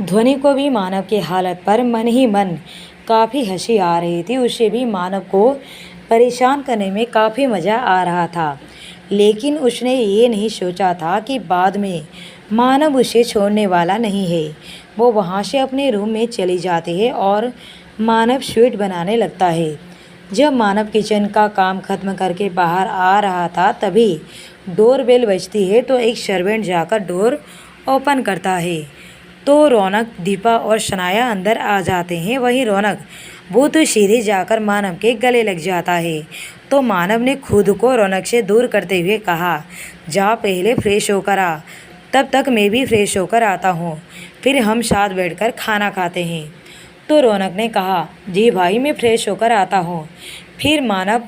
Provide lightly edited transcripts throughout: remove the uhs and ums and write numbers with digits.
ध्वनि को भी मानव की हालत पर मन ही मन काफ़ी हंसी आ रही थी। उसे भी मानव को परेशान करने में काफ़ी मज़ा आ रहा था, लेकिन उसने ये नहीं सोचा था कि बाद में मानव उसे छोड़ने वाला नहीं है। वो वहाँ से अपने रूम में चली जाती है और मानव स्वीट बनाने लगता है। जब मानव किचन का काम खत्म करके बाहर आ रहा था, तभी डोर बेल बजती है तो एक सर्वेंट जाकर डोर ओपन करता है। तो रौनक, दीपा और शनाया अंदर आ जाते हैं। वहीं रौनक वो तो सीधे जाकर मानव के गले लग जाता है। तो मानव ने खुद को रौनक से दूर करते हुए कहा, जा पहले फ्रेश होकर आ, तब तक मैं भी फ्रेश होकर आता हूँ, फिर हम साथ बैठकर खाना खाते हैं। तो रौनक ने कहा, जी भाई, मैं फ्रेश होकर आता हूँ। फिर मानव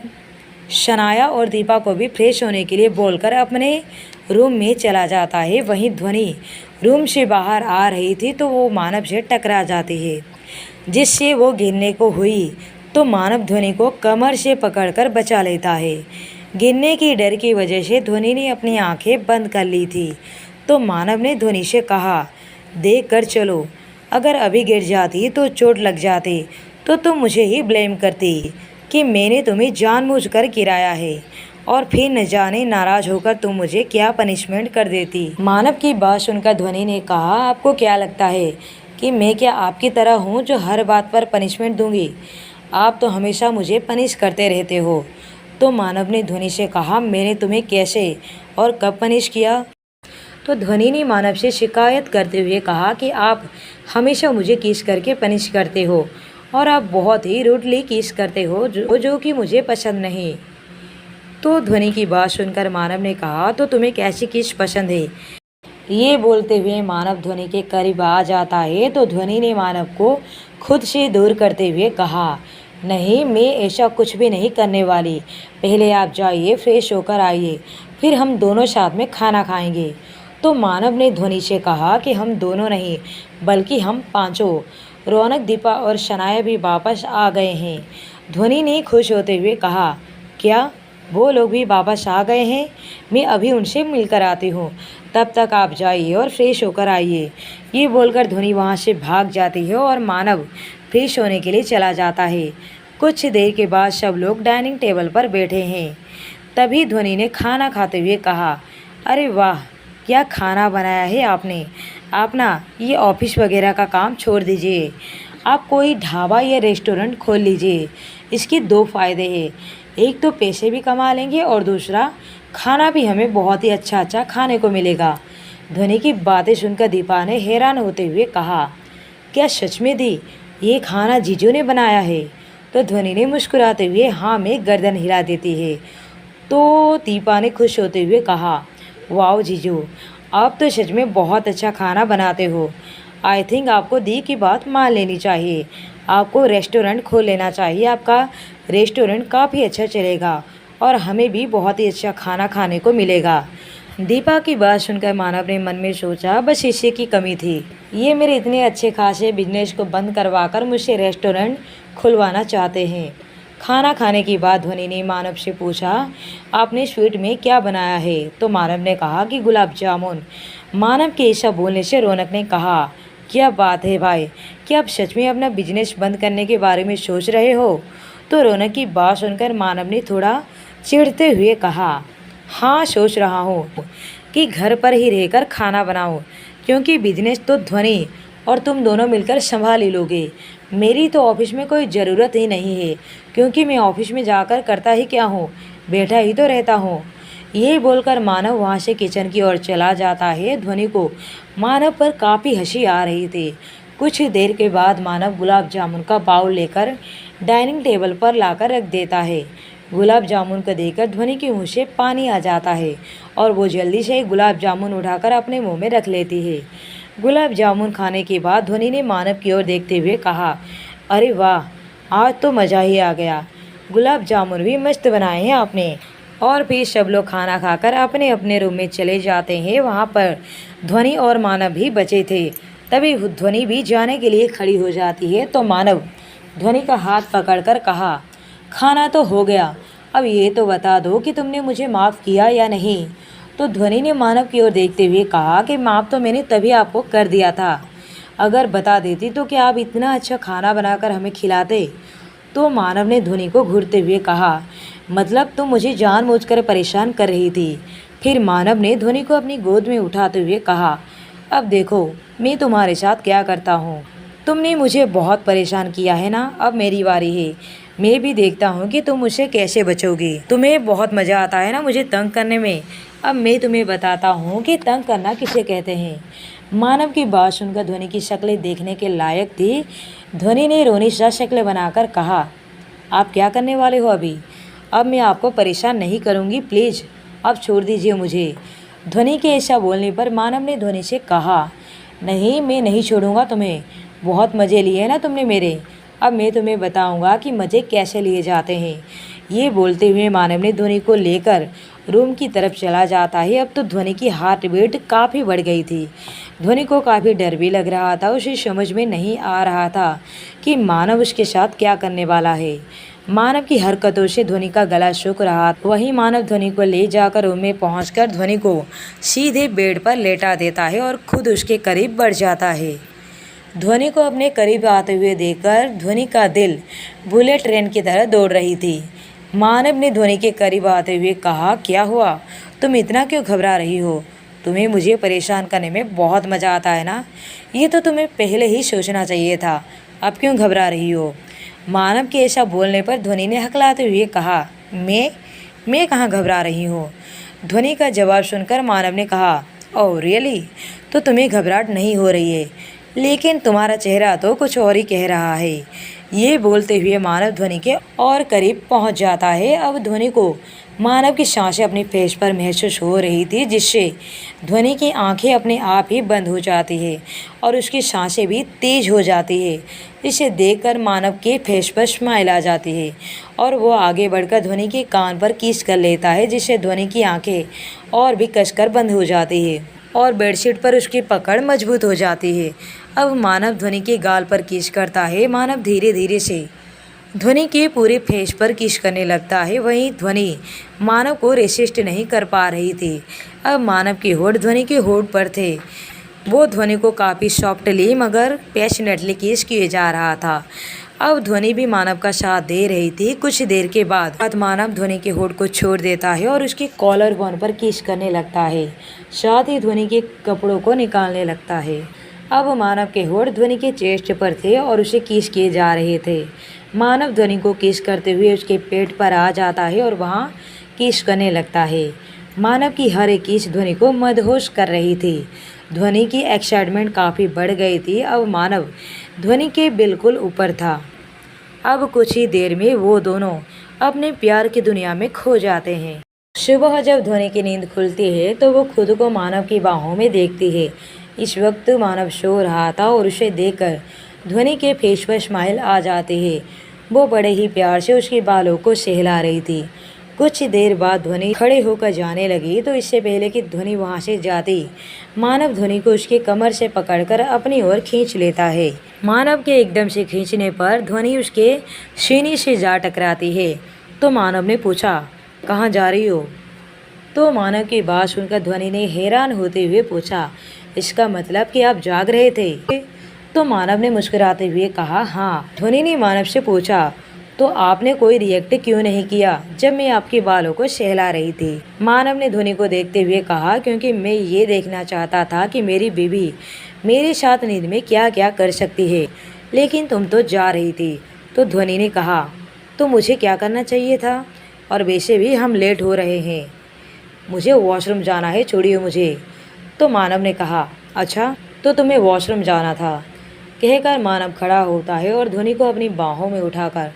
शनाया और दीपा को भी फ्रेश होने के लिए बोलकर अपने रूम में चला जाता है। वहीं ध्वनि रूम से बाहर आ रही थी तो वो मानव से टकरा जाती है, जिससे वो गिरने को हुई। तो मानव ध्वनि को कमर से पकड़कर बचा लेता है। गिरने की डर की वजह से ध्वनि ने अपनी आंखें बंद कर ली थी। तो मानव ने ध्वनि से कहा, देख कर चलो, अगर अभी गिर जाती तो चोट लग जाती तो तुम मुझे ही ब्लेम करती कि मैंने तुम्हें जानबूझकर गिराया है, और फिर न जाने नाराज होकर तुम मुझे क्या पनिशमेंट कर देती। मानव की बात सुनकर ध्वनि ने कहा, आपको क्या लगता है कि मैं क्या आपकी तरह हूँ जो हर बात पर पनिशमेंट दूंगी? आप तो हमेशा मुझे पनिश करते रहते हो। तो मानव ने ध्वनि से कहा, मैंने तुम्हें कैसे और कब पनिश किया? तो ध्वनि ने मानव से शिकायत करते हुए कहा कि आप हमेशा मुझे किस करके पनिश करते हो, और आप बहुत ही रूडली किस करते हो जो कि मुझे पसंद नहीं। तो ध्वनि की बात सुनकर मानव ने कहा, तो तुम्हें कैसी किस पसंद है? ये बोलते हुए मानव ध्वनि के करीब आ जाता है। तो ध्वनि ने मानव को खुद से दूर करते हुए कहा, नहीं, मैं ऐसा कुछ भी नहीं करने वाली। पहले आप जाइए, फ्रेश होकर आइए, फिर हम दोनों साथ में खाना खाएंगे। तो मानव ने ध्वनि से कहा कि हम दोनों नहीं, बल्कि हम पांचों, रौनक, दीपा और शनाया भी वापस आ गए हैं। ध्वनि ने खुश होते हुए कहा, क्या वो लोग भी वापस आ गए हैं? मैं अभी उनसे मिलकर आती हूँ, तब तक आप जाइए और फ्रेश होकर आइए। ये बोलकर ध्वनि वहाँ से भाग जाती है और मानव फ्रेश होने के लिए चला जाता है। कुछ देर के बाद सब लोग डाइनिंग टेबल पर बैठे हैं। तभी ध्वनि ने खाना खाते हुए कहा, अरे वाह, क्या खाना बनाया है आपने। आप ना ये ऑफिस वगैरह का काम छोड़ दीजिए, आप कोई ढाबा या रेस्टोरेंट खोल लीजिए। इसके दो फ़ायदे हैं, एक तो पैसे भी कमा लेंगे और दूसरा खाना भी हमें बहुत ही अच्छा अच्छा खाने को मिलेगा। ध्वनि की बातें सुनकर दीपा ने हैरान होते हुए कहा, क्या सच में दी, ये खाना जीजू ने बनाया है? तो ध्वनि ने मुस्कुराते हुए हाँ में गर्दन हिला देती है। तो दीपा ने खुश होते हुए कहा, वाओ जीजू, आप तो सच में बहुत अच्छा खाना बनाते हो। आई थिंक आपको दी की बात मान लेनी चाहिए, आपको रेस्टोरेंट खोल लेना चाहिए। आपका रेस्टोरेंट काफ़ी अच्छा चलेगा और हमें भी बहुत ही अच्छा खाना खाने को मिलेगा। दीपा की बात सुनकर मानव ने मन में सोचा, बस इसी की कमी थी, ये मेरे इतने अच्छे खासे बिजनेस को बंद करवाकर मुझसे रेस्टोरेंट खुलवाना चाहते हैं। खाना खाने के बाद ध्वनि ने मानव से पूछा, आपने स्वीट में क्या बनाया है? तो मानव ने कहा कि गुलाब जामुन। मानव के ऐसा बोलने से रौनक ने कहा, क्या बात है भाई, क्या आप सच में अपना बिजनेस बंद करने के बारे में सोच रहे हो? तो रौनक की बात सुनकर मानव ने थोड़ा चिढ़ते हुए कहा, हाँ, सोच रहा हूँ कि घर पर ही रहकर खाना बनाऊँ, क्योंकि बिजनेस तो ध्वनि और तुम दोनों मिलकर संभाल ही लोगे। मेरी तो ऑफिस में कोई ज़रूरत ही नहीं है, क्योंकि मैं ऑफिस में जाकर करता ही क्या हूँ, बैठा ही तो रहता हूँ। ये बोलकर मानव वहाँ से किचन की ओर चला जाता है। ध्वनि को मानव पर काफ़ी हंसी आ रही थी। कुछ देर के बाद मानव गुलाब जामुन का बाउल लेकर डाइनिंग टेबल पर लाकर रख देता है। गुलाब जामुन को देखकर ध्वनि के मुँह से पानी आ जाता है और वो जल्दी से गुलाब जामुन उठाकर अपने मुँह में रख लेती है। गुलाब जामुन खाने के बाद ध्वनि ने मानव की ओर देखते हुए कहा, अरे वाह, आज तो मज़ा ही आ गया, गुलाब जामुन भी मस्त बनाए हैं आपने। और फिर सब लोग खाना खाकर अपने अपने रूम में चले जाते हैं। वहाँ पर ध्वनि और मानव भी बचे थे। तभी ध्वनि भी जाने के लिए खड़ी हो जाती है। तो मानव ध्वनि का हाथ पकड़कर कहा, खाना तो हो गया, अब ये तो बता दो कि तुमने मुझे माफ़ किया या नहीं। तो ध्वनि ने मानव की ओर देखते हुए कहा कि माफ़ तो मैंने तभी आपको कर दिया था, अगर बता देती तो क्या आप इतना अच्छा खाना बनाकर हमें खिलाते। तो मानव ने ध्वनि को घूरते हुए कहा, मतलब तुम मुझे जानबूझकर परेशान कर रही थी। फिर मानव ने ध्वनि को अपनी गोद में उठाते हुए कहा, अब देखो मैं तुम्हारे साथ क्या करता हूँ। तुमने मुझे बहुत परेशान किया है ना, अब मेरी बारी है। मैं भी देखता हूँ कि तुम मुझसे कैसे बचोगी। तुम्हें बहुत मज़ा आता है ना मुझे तंग करने में। अब मैं तुम्हें बताता हूँ कि तंग करना किसे कहते हैं। मानव की बात सुनकर ध्वनि की शक्लें देखने के लायक थी। ध्वनि ने रोनी सा शक्ल बनाकर कहा, आप क्या करने वाले हो अभी? अब मैं आपको परेशान नहीं करूँगी, प्लीज़ अब छोड़ दीजिए मुझे। ध्वनि के ऐसा बोलने पर मानव ने ध्वनि से कहा, नहीं मैं नहीं छोड़ूंगा तुम्हें। बहुत मज़े लिए ना तुमने मेरे। अब मैं तुम्हें बताऊंगा कि मज़े कैसे लिए जाते हैं। ये बोलते हुए मानव ने ध्वनि को लेकर रूम की तरफ चला जाता है। अब तो ध्वनि की हार्ट बीट काफ़ी बढ़ गई थी। ध्वनि को काफ़ी डर भी लग रहा था। उसे समझ में नहीं आ रहा था कि मानव उसके साथ क्या करने वाला है। मानव की हरकतों से ध्वनि का गला सूख रहा। वहीं मानव ध्वनि को ले जाकर रूम में पहुंचकर ध्वनि को सीधे बेड पर लेटा देता है और खुद उसके करीब बढ़ जाता है। ध्वनि को अपने करीब आते हुए देखकर ध्वनि का दिल बुलेट ट्रेन की तरह दौड़ रही थी। मानव ने ध्वनि के करीब आते हुए कहा, क्या हुआ? तुम इतना क्यों घबरा रही हो? तुम्हें मुझे परेशान करने में बहुत मज़ा आता है ना? ये तो तुम्हें पहले ही सोचना चाहिए था। अब क्यों घबरा रही हो? मानव के ऐसा बोलने पर ध्वनि ने हकलाते हुए कहा, मैं कहाँ घबरा रही हूँ। ध्वनि का जवाब सुनकर मानव ने कहा, ओह रियली? तो तुम्हें घबराहट नहीं हो रही है, लेकिन तुम्हारा चेहरा तो कुछ और ही कह रहा है। ये बोलते हुए मानव ध्वनि के और करीब पहुंच जाता है। अब ध्वनि को मानव की सांसें अपनी फेस पर महसूस हो रही थी, जिससे ध्वनि की आंखें अपने आप ही बंद हो जाती है और उसकी सांसें भी तेज हो जाती है। इसे देखकर मानव के फेस पर स्माइल आ जाती है और वो आगे बढ़कर ध्वनि के कान पर किस कर लेता है, जिससे ध्वनि की आंखें और भी कसकर बंद हो जाती है और बेडशीट पर उसकी पकड़ मजबूत हो जाती है। अब मानव ध्वनि के गाल पर किस करता है। मानव धीरे धीरे से ध्वनि के पूरे फेस पर किस करने लगता है। वहीं ध्वनि मानव को रेसिस्ट नहीं कर पा रही थी। अब मानव के होठ ध्वनि के होठ पर थे। वो ध्वनि को काफ़ी सॉफ्टली मगर पैशनेटली किस किए जा रहा था। अब ध्वनि भी मानव का साथ दे रही थी। कुछ देर के बाद मानव ध्वनि के होठ को छोड़ देता है और उसके कॉलर बोन पर किस करने लगता है। साथ ही ध्वनि के कपड़ों को निकालने लगता है। अब मानव के होठ ध्वनि के चेस्ट पर थे और उसे किस किए जा रहे थे। मानव ध्वनि को किस करते हुए उसके पेट पर आ जाता है और वहाँ किस करने लगता है। मानव की हर एक किस ध्वनि को मदहोश कर रही थी। ध्वनि की एक्साइटमेंट काफ़ी बढ़ गई थी। अब मानव ध्वनि के बिल्कुल ऊपर था। अब कुछ ही देर में वो दोनों अपने प्यार की दुनिया में खो जाते हैं। सुबह जब ध्वनि की नींद खुलती है तो वो खुद को मानव की बाहों में देखती है। इस वक्त मानव सो रहा था और उसे देखकर ध्वनि के फेस पर स्माइल आ जाती है। वो बड़े ही प्यार से उसके बालों को सहला रही थी। कुछ देर बाद ध्वनि खड़े होकर जाने लगी तो इससे पहले कि ध्वनि वहाँ से जाती, मानव ध्वनि को उसके कमर से पकड़कर अपनी ओर खींच लेता है। मानव के एकदम से खींचने पर ध्वनि उसके सीने से जा टकराती है। तो मानव ने पूछा, कहाँ जा रही हो? तो मानव की बात सुनकर ध्वनि ने हैरान होते हुए पूछा, इसका मतलब कि आप जाग रहे थे? तो मानव ने मुस्कुराते हुए कहा, हाँ। ध्वनि ने मानव से पूछा, तो आपने कोई रिएक्ट क्यों नहीं किया जब मैं आपके बालों को सहला रही थी? मानव ने ध्वनि को देखते हुए कहा, क्योंकि मैं ये देखना चाहता था कि मेरी बीवी मेरे साथ नींद में क्या क्या कर सकती है, लेकिन तुम तो जा रही थी। तो ध्वनि ने कहा, तो मुझे क्या करना चाहिए था? और वैसे भी हम लेट हो रहे हैं, मुझे वॉशरूम जाना है, छोड़िए मुझे। तो मानव ने कहा, अच्छा तो तुम्हें वॉशरूम जाना था। कहकर मानव खड़ा होता है और ध्वनि को अपनी बाहों में उठाकर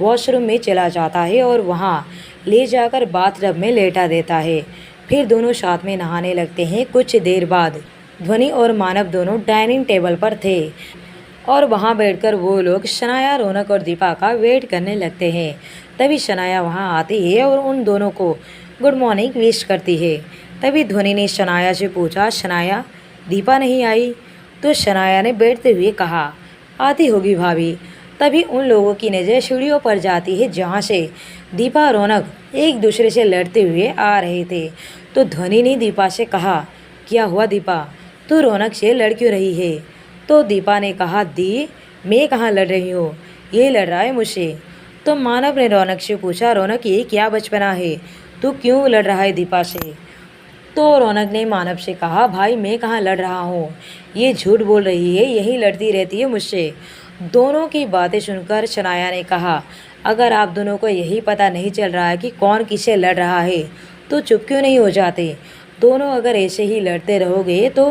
वॉशरूम में चला जाता है और वहाँ ले जाकर बाथटब में लेटा देता है। फिर दोनों साथ में नहाने लगते हैं। कुछ देर बाद ध्वनि और मानव दोनों डाइनिंग टेबल पर थे और वहाँ बैठकर वो लोग शनाया, रौनक और दीपा का वेट करने लगते हैं। तभी शनाया वहाँ आती है और उन दोनों को गुड मॉर्निंग विश करती है। तभी ध्वनि ने शनाया से पूछा, शनाया दीपा नहीं आई? तो शनाया ने बैठते हुए कहा, आती होगी भाभी। तभी उन लोगों की नज़र सीढ़ियों पर जाती है जहाँ से दीपा और रौनक एक दूसरे से लड़ते हुए आ रहे थे। तो ध्वनि ने दीपा से कहा, क्या हुआ दीपा, तू रौनक से लड़ क्यों रही है? तो दीपा ने कहा, दी मैं कहाँ लड़ रही हूँ, ये लड़ रहा है मुझसे। तो मानव ने रौनक से पूछा, रौनक ये क्या बचपना है, तू क्यों लड़ रहा है दीपा से। तो रौनक ने मानव से कहा, भाई मैं कहाँ लड़ रहा हूँ, ये झूठ बोल रही है, यही लड़ती रहती है मुझसे। दोनों की बातें सुनकर शनाया ने कहा, अगर आप दोनों को यही पता नहीं चल रहा है कि कौन किससे लड़ रहा है तो चुप क्यों नहीं हो जाते। दोनों अगर ऐसे ही लड़ते रहोगे तो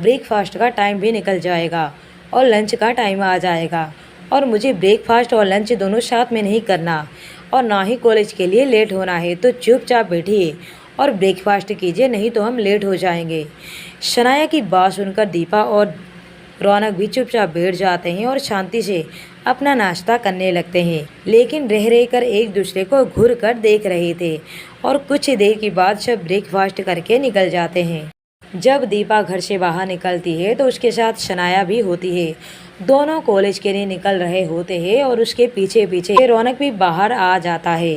ब्रेकफास्ट का टाइम भी निकल जाएगा और लंच का टाइम आ जाएगा, और मुझे ब्रेकफास्ट और लंच दोनों साथ में नहीं करना और ना ही कॉलेज के लिए लेट होना है। तो चुपचाप बैठिए और ब्रेकफास्ट कीजिए, नहीं तो हम लेट हो जाएंगे। शनाया की बात सुनकर दीपा और रौनक भी चुपचाप बैठ जाते हैं और शांति से अपना नाश्ता करने लगते हैं, लेकिन रह रह कर एक दूसरे को घूर कर देख रहे थे। और कुछ देर के बाद सब ब्रेकफास्ट करके निकल जाते हैं। जब दीपा घर से बाहर निकलती है तो उसके साथ शनाया भी होती है। दोनों कॉलेज के लिए निकल रहे होते हैं और उसके पीछे पीछे रौनक भी बाहर आ जाता है।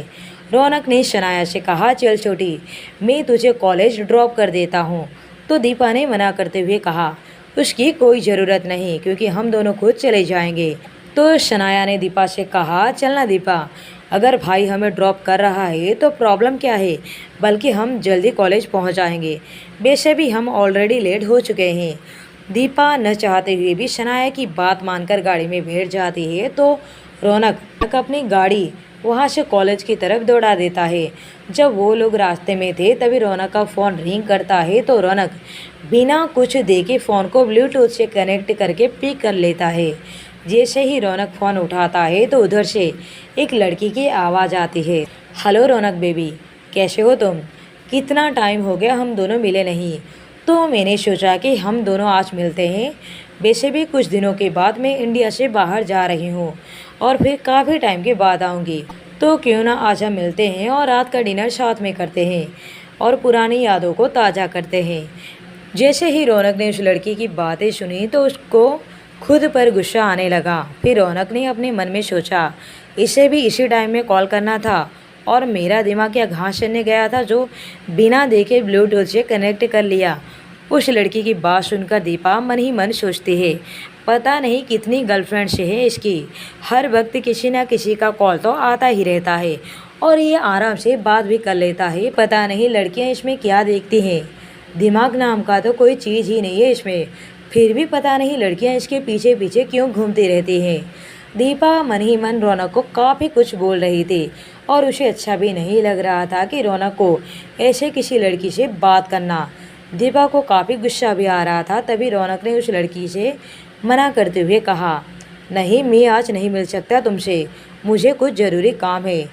रौनक ने शनाया से कहा, चल छोटी, मैं तुझे कॉलेज ड्रॉप कर देता हूँ। तो दीपा ने मना करते हुए कहा, उसकी कोई ज़रूरत नहीं, क्योंकि हम दोनों खुद चले जाएंगे। तो शनाया ने दीपा से कहा, चलना दीपा, अगर भाई हमें ड्रॉप कर रहा है तो प्रॉब्लम क्या है, बल्कि हम जल्दी कॉलेज पहुंच जाएंगे, वैसे भी हम ऑलरेडी लेट हो चुके हैं। दीपा न चाहते हुए भी शनाया की बात मानकर गाड़ी में बैठ जाती है। तो रौनक अपनी गाड़ी वहाँ से कॉलेज की तरफ दौड़ा देता है। जब वो लोग रास्ते में थे तभी रौनक का फ़ोन रिंग करता है। तो रौनक बिना कुछ देखे फ़ोन को ब्लूटूथ से कनेक्ट करके पिक कर लेता है। जैसे ही रौनक फ़ोन उठाता है तो उधर से एक लड़की की आवाज़ आती है, हेलो रौनक बेबी, कैसे हो तुम, कितना टाइम हो गया हम दोनों मिले नहीं। तो मैंने सोचा कि हम दोनों आज मिलते हैं। वैसे भी कुछ दिनों के बाद मैं इंडिया से बाहर जा रही हूँ और फिर काफ़ी टाइम के बाद आऊँगी, तो क्यों ना आज हम मिलते हैं और रात का डिनर साथ में करते हैं और पुरानी यादों को ताज़ा करते हैं। जैसे ही रौनक ने उस लड़की की बातें सुनी तो उसको खुद पर गुस्सा आने लगा। फिर रौनक ने अपने मन में सोचा, इसे भी इसी टाइम में कॉल करना था और मेरा दिमाग क्या घास चरने गया था जो बिना देखे ब्लूटूथ से कनेक्ट कर लिया। उस लड़की की बात सुनकर दीपा मन ही मन सोचती है, पता नहीं कितनी गर्लफ्रेंड से है इसकी, हर वक्त किसी ना किसी का कॉल तो आता ही रहता है और ये आराम से बात भी कर लेता है। पता नहीं लड़कियां इसमें क्या देखती हैं, दिमाग नाम का तो कोई चीज़ ही नहीं है इसमें, फिर भी पता नहीं लड़कियां इसके पीछे पीछे क्यों घूमती रहती हैं। दीपा मन ही मन रौनक को काफ़ी कुछ बोल रही थी और उसे अच्छा भी नहीं लग रहा था कि रौनक को ऐसे किसी लड़की से बात करना। दीपा को काफ़ी गुस्सा भी आ रहा था। तभी रौनक ने उस लड़की से मना करते हुए कहा, नहीं मैं आज नहीं मिल सकता तुमसे, मुझे कुछ ज़रूरी काम है।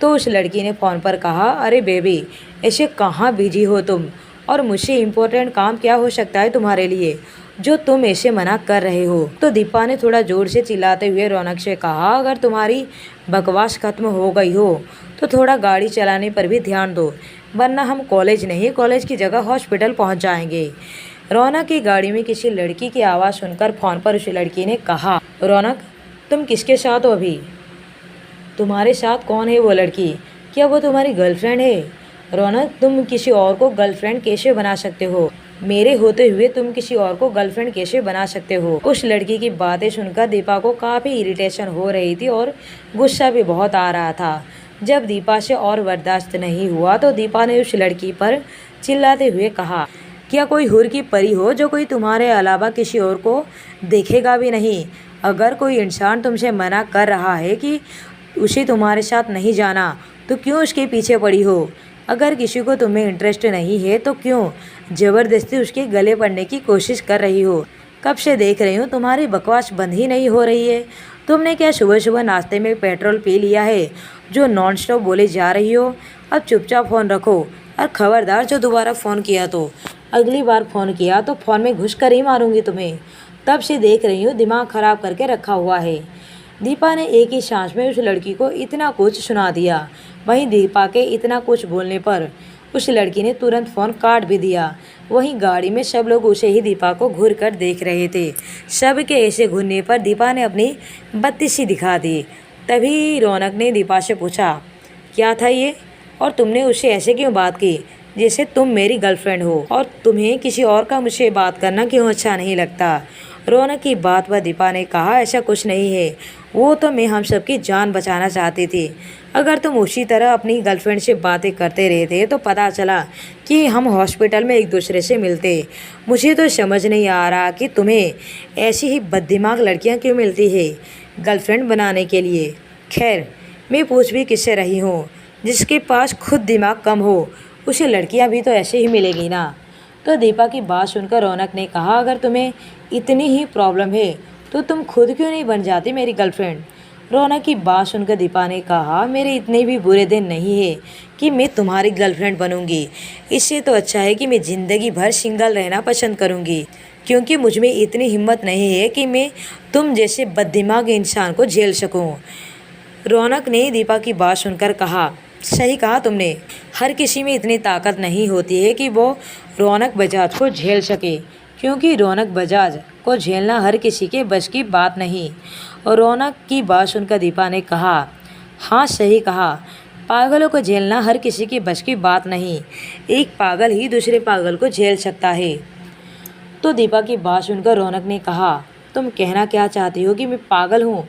तो उस लड़की ने फ़ोन पर कहा, अरे बेबी ऐसे कहाँ बिजी हो तुम, और मुझसे इम्पोर्टेंट काम क्या हो सकता है तुम्हारे लिए जो तुम ऐसे मना कर रहे हो। तो दीपा ने थोड़ा ज़ोर से चिल्लाते हुए रौनक से कहा, अगर तुम्हारी बकवास ख़त्म हो गई हो तो थोड़ा गाड़ी चलाने पर भी ध्यान दो, वरना हम कॉलेज नहीं कॉलेज की जगह हॉस्पिटल पहुंच जाएंगे। रौनक की गाड़ी में किसी लड़की की आवाज़ सुनकर फ़ोन पर उस लड़की ने कहा, रौनक तुम किसके साथ हो अभी, तुम्हारे साथ कौन है वो लड़की, क्या वो तुम्हारी गर्लफ्रेंड है। रौनक तुम किसी और को गर्लफ्रेंड कैसे बना सकते हो, मेरे होते हुए तुम किसी और को गर्लफ्रेंड कैसे बना सकते हो। उस लड़की की बातें सुनकर दीपा को काफ़ी इरिटेशन हो रही थी और गुस्सा भी बहुत आ रहा था। जब दीपा से और बर्दाश्त नहीं हुआ तो दीपा ने उस लड़की पर चिल्लाते हुए कहा, क्या कोई हुर की परी हो जो कोई तुम्हारे अलावा किसी और को देखेगा भी नहीं। अगर कोई इंसान तुमसे मना कर रहा है कि उसे तुम्हारे साथ नहीं जाना तो क्यों उसके पीछे पड़ी हो। अगर किसी को तुम्हें इंटरेस्ट नहीं है तो क्यों ज़बरदस्ती उसके गले पड़ने की कोशिश कर रही हो। कब से देख रही हूँ तुम्हारी बकवास बंद ही नहीं हो रही है। तुमने क्या सुबह सुबह नाश्ते में पेट्रोल पी लिया है जो नॉन स्टॉप बोले जा रही हो। अब चुपचाप फ़ोन रखो और ख़बरदार जो दोबारा फ़ोन किया तो अगली बार फ़ोन किया तो फ़ोन में घुस कर ही मारूंगी तुम्हें। तब से देख रही हूँ दिमाग ख़राब करके रखा हुआ है। दीपा ने एक ही सांस में उस लड़की को इतना कुछ सुना दिया। वहीं दीपा के इतना कुछ बोलने पर उस लड़की ने तुरंत फ़ोन काट भी दिया। वहीं गाड़ी में सब लोग उसे ही दीपा को घूर कर देख रहे थे। सब के ऐसे घूरने पर दीपा ने अपनी बत्तीसी दिखा दी। तभी रौनक ने दीपा से पूछा, क्या था ये, और तुमने उससे ऐसे क्यों बात की जैसे तुम मेरी गर्लफ्रेंड हो, और तुम्हें किसी और का मुझसे बात करना क्यों अच्छा नहीं लगता। रौनक की बात पर दीपा ने कहा, ऐसा कुछ नहीं है, वो तो मैं हम सबकी जान बचाना चाहती थी। अगर तुम उसी तरह अपनी गर्लफ्रेंड से बातें करते रहते तो पता चला कि हम हॉस्पिटल में एक दूसरे से मिलते। मुझे तो समझ नहीं आ रहा कि तुम्हें ऐसी ही बददिमाग लड़कियां क्यों मिलती है गर्लफ्रेंड बनाने के लिए। खैर, मैं पूछ भी किससे रही हूँ, जिसके पास खुद दिमाग कम हो उसे लड़कियाँ भी तो ऐसे ही मिलेगी ना। तो दीपा की बात सुनकर रौनक ने कहा, अगर तुम्हें इतनी ही प्रॉब्लम है तो तुम खुद क्यों नहीं बन जाती मेरी गर्लफ्रेंड। रौनक की बात सुनकर दीपा ने कहा, मेरे इतने भी बुरे दिन नहीं है कि मैं तुम्हारी गर्लफ्रेंड बनूंगी। इससे तो अच्छा है कि मैं ज़िंदगी भर सिंगल रहना पसंद करूंगी, क्योंकि मुझ में इतनी हिम्मत नहीं है कि मैं तुम जैसे बददिमाग इंसान को झेल सकूं। रौनक ने दीपा की बात सुनकर कहा, सही कहा तुमने, हर किसी में इतनी ताकत नहीं होती है कि वो रौनक बजाज को झेल सके, क्योंकि रौनक बजाज को झेलना हर किसी के बस की बात नहीं। और रौनक की बात सुनकर दीपा ने कहा, हाँ सही कहा, पागलों को झेलना हर किसी की बस की बात नहीं, एक पागल ही दूसरे पागल को झेल सकता है। तो दीपा की बात सुनकर रौनक ने कहा, तुम कहना क्या चाहती हो कि मैं पागल हूँ।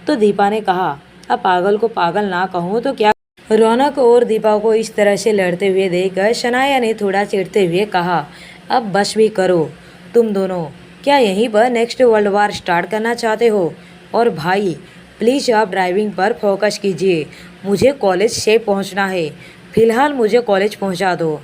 तो दीपा ने कहा, अब पागल को पागल ना कहूँ तो क्या। रौनक और दीपा को इस तरह से लड़ते हुए देखकर शनाया ने थोड़ा चिढ़ते हुए कहा, अब बस भी करो तुम दोनों, क्या यहीं पर नेक्स्ट वर्ल्ड वार स्टार्ट करना चाहते हो। और भाई प्लीज़ आप ड्राइविंग पर फोकस कीजिए, मुझे कॉलेज से पहुंचना है, फ़िलहाल मुझे कॉलेज पहुंचा दो।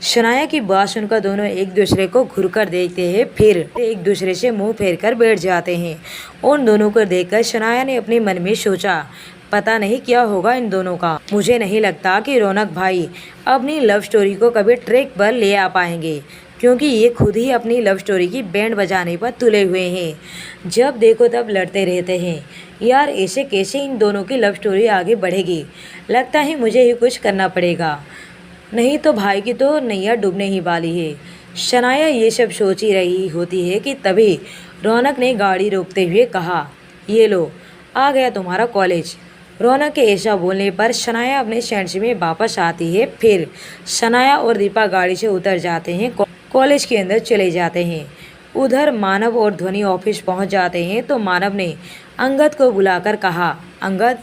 शनाया की बात सुनकर दोनों एक दूसरे को घुरकर देखते हैं, फिर एक दूसरे से मुंह फेर कर बैठ जाते हैं। उन दोनों को देखकर शनाया ने अपने मन में सोचा, पता नहीं क्या होगा इन दोनों का। मुझे नहीं लगता कि रौनक भाई अपनी लव स्टोरी को कभी ट्रैक पर ले आ पाएंगे, क्योंकि ये खुद ही अपनी लव स्टोरी की बैंड बजाने पर तुले हुए हैं। जब देखो तब लड़ते रहते हैं। यार ऐसे कैसे इन दोनों की लव स्टोरी आगे बढ़ेगी। लगता है मुझे ही कुछ करना पड़ेगा, नहीं तो भाई की तो नैया डूबने ही वाली है। शनाया ये सब सोच ही रही होती है कि तभी रौनक ने गाड़ी रोकते हुए कहा, ये लो आ गया तुम्हारा कॉलेज। रौनक के ऐसा बोलने पर शनाया अपने सेंस में वापस आती है। फिर शनाया और दीपा गाड़ी से उतर जाते हैं, कॉलेज के अंदर चले जाते हैं। उधर मानव और ध्वनि ऑफिस पहुंच जाते हैं तो मानव ने अंगद को बुलाकर कहा, अंगद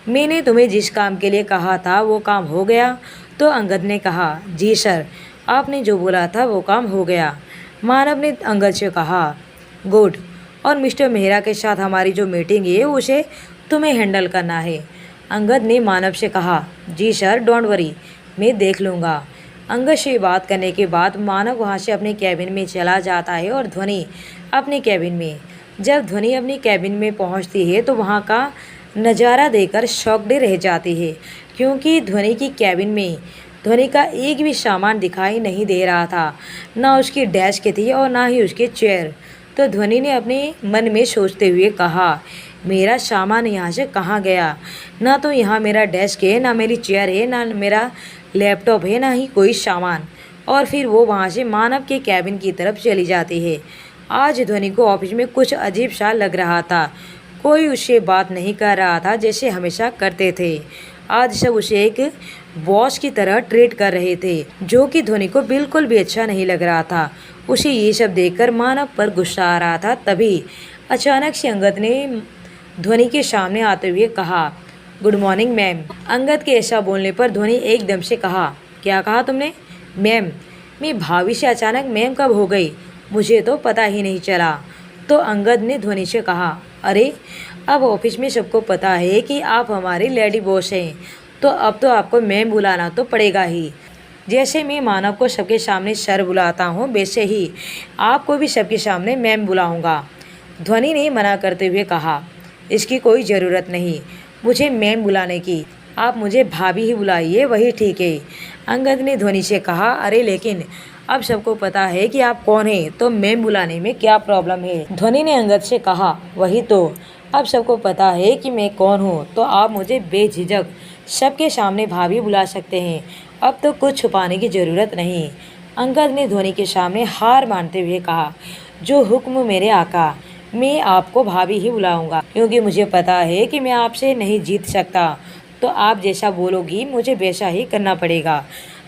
मैंने तुम्हें जिस काम के लिए कहा था वो काम हो गया। तो अंगद ने कहा, जी सर, आपने जो बोला था वो काम हो गया। मानव ने अंगद से कहा, गुड, और मिस्टर मेहरा के साथ हमारी जो मीटिंग है उसे तुम्हें हैंडल करना है। अंगद ने मानव से कहा, जी सर डोंट वरी, मैं देख लूँगा। अंगद से बात करने के बाद मानव वहाँ से अपने कैबिन में चला जाता है और ध्वनि अपने कैबिन में। जब ध्वनि अपनी कैबिन में पहुँचती है तो वहाँ का नज़ारा देखकर शॉक्ड रह जाती है, क्योंकि ध्वनि की कैबिन में ध्वनि का एक भी सामान दिखाई नहीं दे रहा था, ना उसकी डेस्क थी और ना ही उसके चेयर। तो ध्वनि ने अपने मन में सोचते हुए कहा, मेरा सामान यहाँ से कहाँ गया, ना तो यहाँ मेरा डेस्क है, ना मेरी चेयर है, ना मेरा लैपटॉप है, ना ही कोई सामान। और फिर वो वहाँ से मानव के कैबिन की तरफ चली जाती है। आज ध्वनि को ऑफिस में कुछ अजीब सा लग रहा था, कोई उससे बात नहीं कर रहा था जैसे हमेशा करते थे। आज सब उसे एक बॉस की तरह ट्रीट कर रहे थे, जो कि ध्वनि को बिल्कुल भी अच्छा नहीं लग रहा था। उसे ये सब देखकर मानव पर गुस्सा आ रहा था। तभी अचानक से अंगद ने ध्वनि के सामने आते हुए कहा, गुड मॉर्निंग मैम। अंगद के ऐसा बोलने पर ध्वनि एकदम से कहा, क्या कहा तुमने मैम। मैं भाभी से अचानक मैम कब हो गई, मुझे तो पता ही नहीं चला। तो अंगद ने ध्वनि से कहा, अरे अब ऑफिस में सबको पता है कि आप हमारी लेडी बॉस हैं, तो अब तो आपको मैम बुलाना तो पड़ेगा ही। जैसे मैं मानव को सबके सामने सर बुलाता हूँ, वैसे ही आपको भी सबके सामने मैम बुलाऊँगा। ध्वनि ने मना करते हुए कहा, इसकी कोई ज़रूरत नहीं मुझे मैम बुलाने की, आप मुझे भाभी ही बुलाइए, वही ठीक है। अंगद ने ध्वनि से कहा, अरे लेकिन अब सबको पता है कि आप कौन हैं, तो मैम बुलाने में क्या प्रॉब्लम है। ध्वनि ने अंगद से कहा, वही तो, अब सबको पता है कि मैं कौन हूँ, तो आप मुझे बेझिझक सबके सामने भाभी बुला सकते हैं, अब तो कुछ छुपाने की ज़रूरत नहीं। अंगद ने ध्वनि के सामने हार मानते हुए कहा, जो हुक्म मेरे आका, मैं आपको भाभी ही बुलाऊंगा, क्योंकि मुझे पता है कि मैं आपसे नहीं जीत सकता, तो आप जैसा बोलोगी मुझे वैसा ही करना पड़ेगा।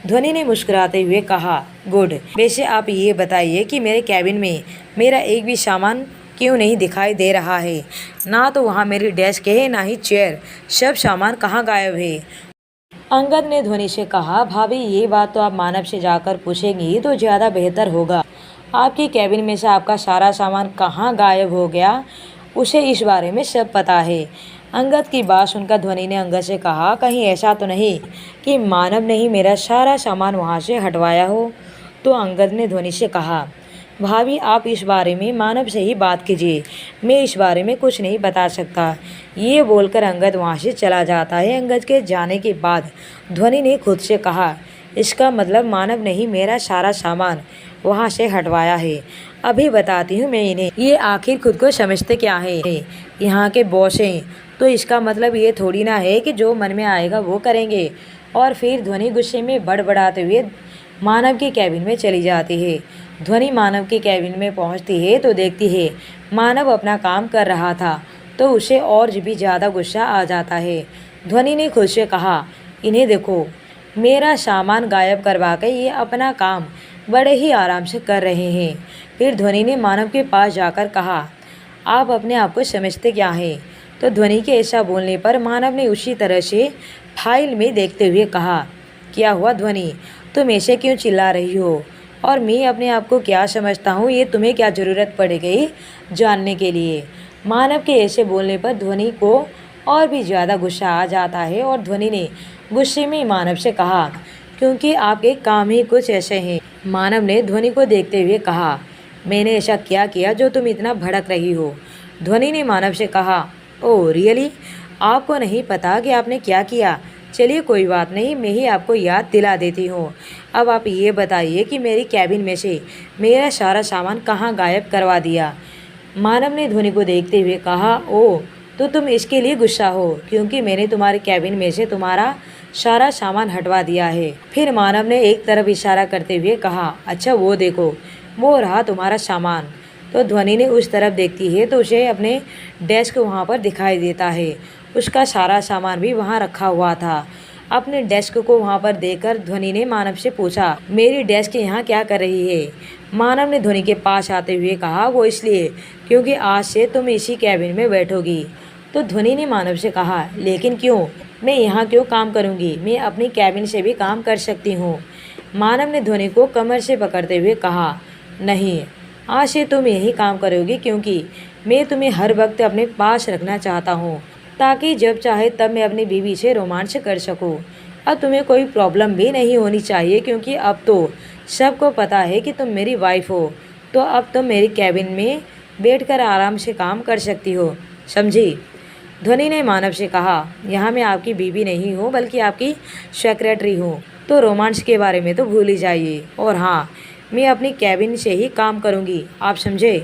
ध्वनि ने मुस्कुराते हुए कहा, गुड, वैसे आप ये बताइए कि मेरे कैबिन में मेरा एक भी सामान क्यों नहीं दिखाई दे रहा है? ना तो वहाँ मेरी डेस्क है, ना ही चेयर। सब सामान कहाँ गायब है? अंगद ने ध्वनि से कहा, भाभी ये बात तो आप मानव से जाकर पूछेंगी तो ज़्यादा बेहतर होगा। आपकी कैबिन में से आपका सारा सामान कहाँ गायब हो गया, उसे इस बारे में सब पता है। अंगद की बात सुनकर ध्वनि ने अंगद से कहा, कहीं ऐसा तो नहीं कि मानव ने ही मेरा सारा सामान वहाँ से हटवाया हो? तो अंगद ने ध्वनि से कहा, भाभी आप इस बारे में मानव से ही बात कीजिए, मैं इस बारे में कुछ नहीं बता सकता। ये बोलकर अंगद वहाँ से चला जाता है। अंगद के जाने के बाद ध्वनि ने खुद से कहा, इसका मतलब मानव ने ही मेरा सारा सामान वहाँ से हटवाया है। अभी बताती हूँ मैं इन्हें। ये आखिर खुद को समझते क्या है? यहाँ के बॉस हैं, तो इसका मतलब ये थोड़ी ना है कि जो मन में आएगा वो करेंगे। और फिर ध्वनि गुस्से में बड़बड़ाते हुए मानव की कैबिन में चली जाती है। ध्वनि मानव की कैबिन में पहुंचती है तो देखती है मानव अपना काम कर रहा था, तो उसे और भी ज़्यादा गुस्सा आ जाता है। ध्वनि ने खुद से कहा, इन्हें देखो, मेरा सामान गायब करवा कर ये अपना काम बड़े ही आराम से कर रहे हैं। फिर ध्वनि ने मानव के पास जाकर कहा, आप अपने आप को समझते क्या हैं? तो ध्वनि के ऐसा बोलने पर मानव ने उसी तरह से फाइल में देखते हुए कहा, क्या हुआ ध्वनि, तुम ऐसे क्यों चिल्ला रही हो? और मैं अपने आप को क्या समझता हूँ, ये तुम्हें क्या ज़रूरत पड़ गई जानने के लिए? मानव के ऐसे बोलने पर ध्वनि को और भी ज़्यादा गुस्सा आ जाता है और ध्वनि ने गुस्से में मानव से कहा, क्योंकि आपके काम ही कुछ ऐसे हैं। मानव ने ध्वनि को देखते हुए कहा, मैंने ऐसा क्या किया जो तुम इतना भड़क रही हो? ध्वनि ने मानव से कहा, ओह रियली, आपको नहीं पता कि आपने क्या किया? चलिए कोई बात नहीं, मैं ही आपको याद दिला देती हूँ। अब आप ये बताइए कि मेरी कैबिन में से मेरा सारा सामान कहाँ गायब करवा दिया? मानव ने ध्वनि को देखते हुए कहा, ओह तो तुम इसके लिए गुस्सा हो क्योंकि मैंने तुम्हारी कैबिन में से तुम्हारा सारा सामान हटवा दिया है। फिर मानव ने एक तरफ इशारा करते हुए कहा, अच्छा वो देखो, वो रहा तुम्हारा सामान। तो ध्वनि ने उस तरफ देखती है तो उसे अपने डेस्क वहाँ पर दिखाई देता है। उसका सारा सामान भी वहाँ रखा हुआ था। अपने डेस्क को वहाँ पर देखकर ध्वनि ने मानव से पूछा, मेरी डेस्क यहाँ क्या कर रही है? मानव ने ध्वनि के पास आते हुए कहा, वो इसलिए क्योंकि आज से तुम इसी कैबिन में बैठोगी। तो ध्वनि ने मानव से कहा, लेकिन क्यों? मैं यहाँ क्यों काम करूँगी? मैं अपनी कैबिन से भी काम कर सकती हूँ। मानव ने ध्वनि को कमर से पकड़ते हुए कहा, नहीं, आज से तुम यही काम करोगी क्योंकि मैं तुम्हें हर वक्त अपने पास रखना चाहता हूँ, ताकि जब चाहे तब मैं अपनी बीवी से रोमांच कर सकूँ। अब तुम्हें कोई प्रॉब्लम भी नहीं होनी चाहिए क्योंकि अब तो सबको पता है कि तुम मेरी वाइफ हो। तो अब तुम मेरी कैबिन में बैठकर आराम से काम कर सकती हो, समझी? ध्वनि ने मानव से कहा, यहाँ मैं आपकी बीवी नहीं हूँ बल्कि आपकी सेक्रेटरी हूँ, तो रोमांस के बारे में तो भूल ही जाइए। और हाँ, मैं अपनी कैबिन से ही काम करूँगी, आप समझे?